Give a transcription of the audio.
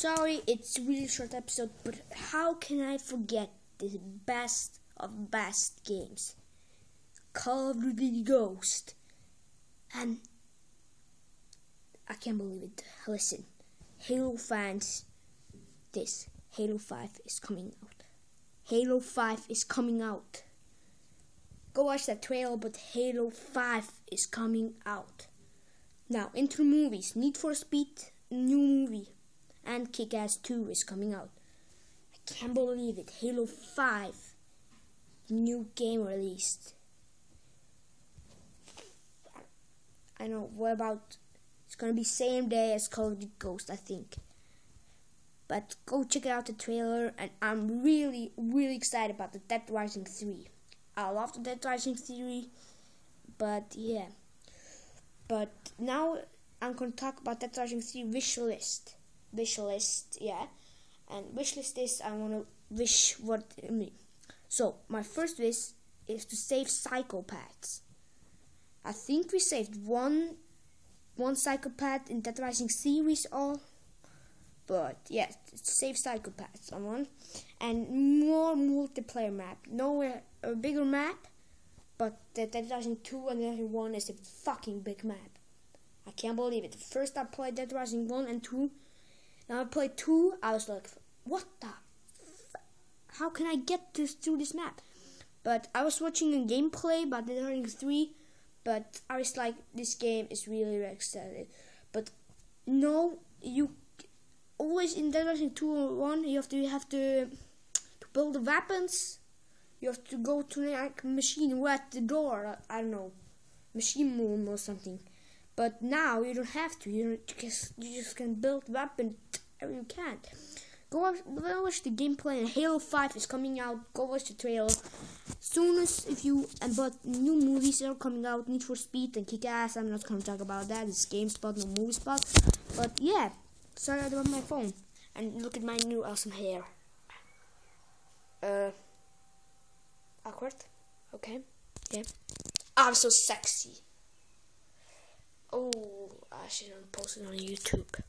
sorry, it's a really short episode, but how can I forget the best of best games? Call of Duty Ghost. And I can't believe it. Listen, Halo fans, Halo 5 is coming out. Halo 5 is coming out. Go watch that trailer, but Halo 5 is coming out. Now, into the movies. Need for Speed, new movie. And Kick-Ass 2 is coming out. I can't believe it. Halo 5, new game released. I know, what about, it's gonna be same day as Call of Duty Ghost, I think. But go check out the trailer, and I'm really, really excited about the Dead Rising 3. I love the Dead Rising 3, but yeah. But now I'm gonna talk about Dead Rising 3 wish list. Yeah. And wish list is, I wanna wish what I mean. So my first wish is to save psychopaths. I think we saved one psychopath in Dead Rising series all. But yeah, save psychopaths on one. And more multiplayer map. Nowhere a bigger map. But the Dead Rising 2 and Dead Rising 1 is a fucking big map. I can't believe it. First I played Dead Rising 1 and 2. Now I played 2. I was like, what the how can I get through this map? But I was watching a gameplay about Dead Rising 3. But I was like, this game is really excited. But no, you always in Dead Rising 2 or 1, you have to build the weapons. You have to go to like machine or at the door. I don't know, machine room or something. But now you don't have to. You just can build weapons. You can't. Go watch the gameplay. And Halo 5 is coming out. Go watch the trailer. Soon as but new movies are coming out. Need for Speed and Kick-Ass. I'm not gonna talk about that. It's GameSpot, no Movie Spot. But yeah, sorry about my phone. And look at my new awesome hair. Awkward. Okay. Yeah. I'm so sexy. Oh, I should post it on YouTube.